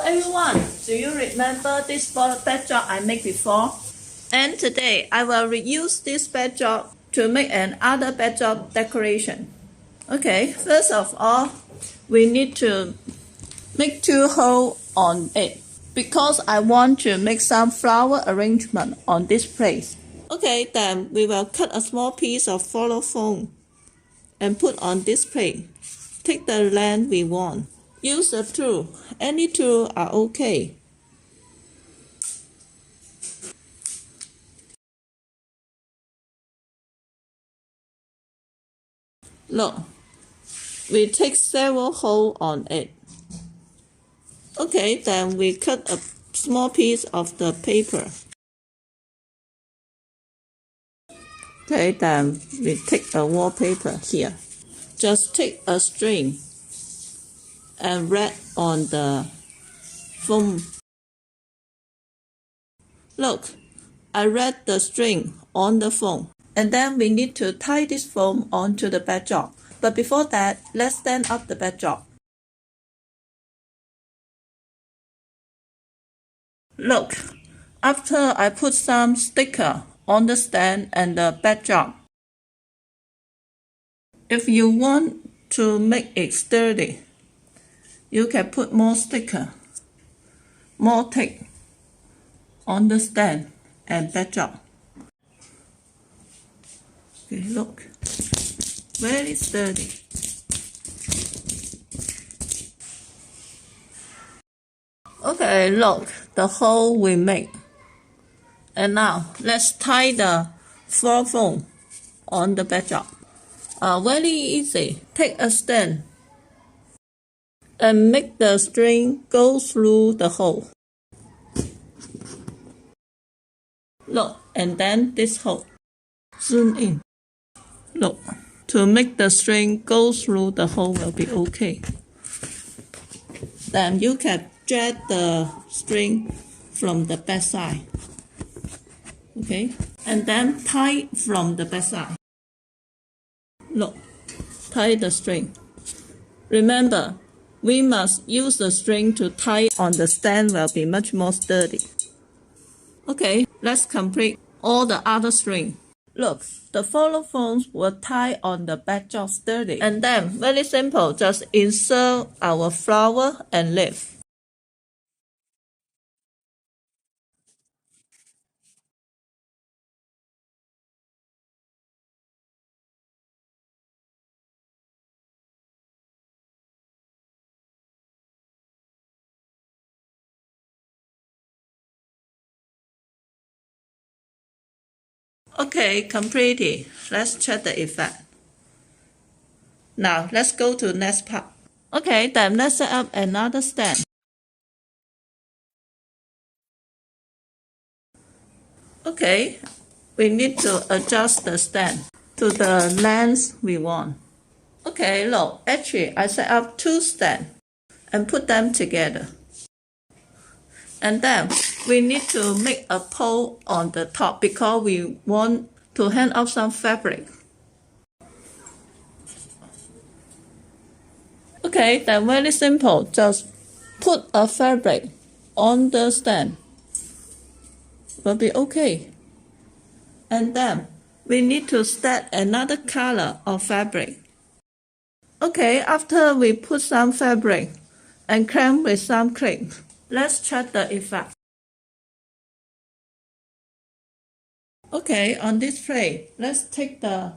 everyone, do you remember this backdrop I made before? And today I will reuse this backdrop to make another backdrop decoration. Okay, first of all, we need to make 2 holes on it because I want to make some flower arrangement on this place. Okay, then we will cut a small piece of floral foam and put on this plate. Take the length we want. Use a tool. Any tool are okay. Look, we take several holes on it. Okay, then we cut a small piece of the paper. Okay, then we take a wallpaper here. Just take a string and wrap on the foam. Look, I wrapped the string on the foam. And then we need to tie this foam onto the backdrop. But before that, let's stand up the backdrop. Look, after I put some sticker on the stand and the backdrop, if you want to make it sturdy, you can put more sticker, more tape on the stand and backdrop. Okay, look, very sturdy. Okay, look, the hole we made. And now, let's tie the floral foam on the backdrop. Very easy. Take a stand and make the string go through the hole. Look, and then this hole. Zoom in. Look, to make the string go through the hole will be okay. Then you can drag the string from the back side. Okay, and then tie from the back side. Look, tie the string. Remember, we must use the string to tie on the stand will be much more sturdy. Okay, let's complete all the other string. Look, the floral foams will tie on the backdrop sturdy. And then, very simple, just insert our flower and leaf. Okay, completed. Let's check the effect. Now, let's go to the next part. Okay, then let's set up another stand. Okay, we need to adjust the stand to the length we want. Okay, look, actually I set up 2 stands and put them together. And then we need to make a pole on the top because we want to hang up some fabric. Okay, then very simple, just put a fabric on the stand. Will be okay. And then we need to stack another color of fabric. Okay, after we put some fabric and clamp with some clip, let's check the effect. Okay, on this plate, let's take the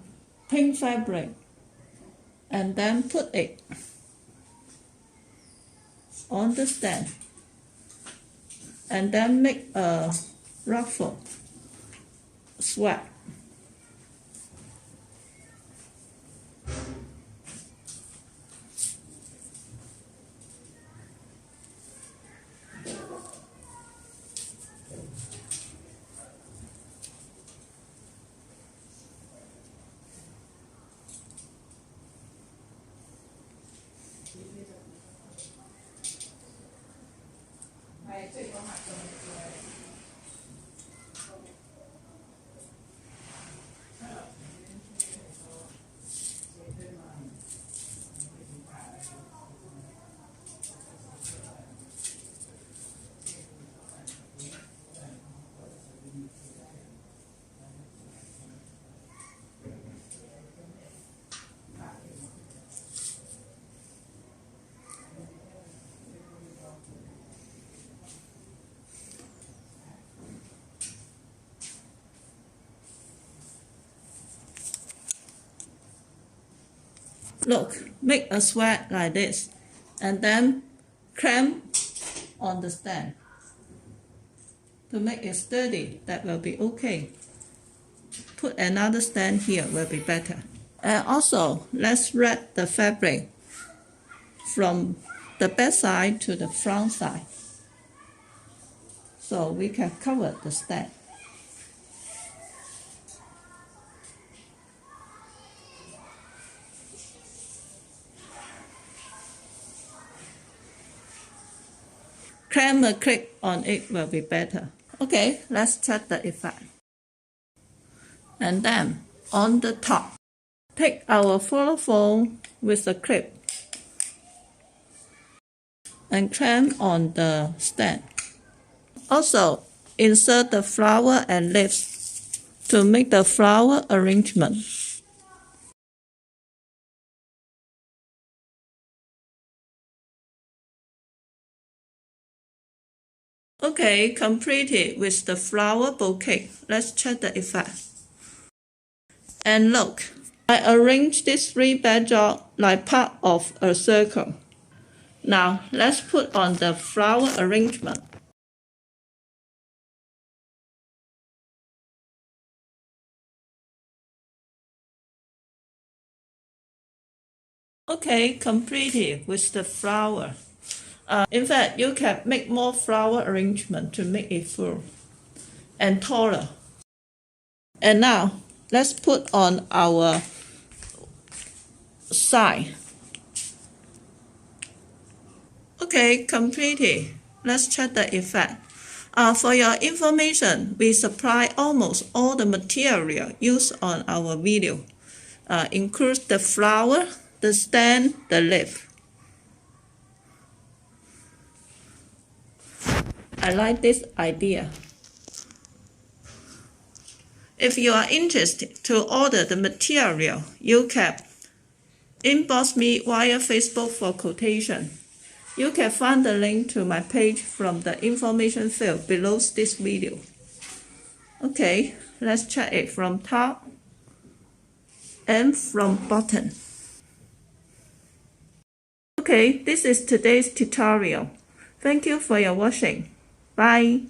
pink fabric and then put it on the stand and then make a ruffle sweat. Look, make a sweat like this, and then clamp on the stand. To make it sturdy, that will be okay. Put another stand here will be better. And also, let's wrap the fabric from the back side to the front side, so we can cover the stand. Clamp a clip on it will be better. Okay, let's check the effect. And then, on the top, take our floral foam with a clip and clamp on the stand. Also, insert the flower and leaves to make the flower arrangement. Okay, completed with the flower bouquet. Let's check the effect. And look, I arranged these 3 backdrops like part of a circle. Now, let's put on the flower arrangement. Okay, completed with the flower. In fact, you can make more flower arrangement to make it full and taller. And now, let's put on our side. Okay, completed. Let's check the effect. For your information, we supply almost all the material used on our video, includes the flower, the stand, the leaf. I like this idea. If you are interested to order the material, you can inbox me via Facebook for quotation. You can find the link to my page from the information field below this video. Okay, let's check it from top and from bottom. Okay, this is today's tutorial. Thank you for your watching. Bye.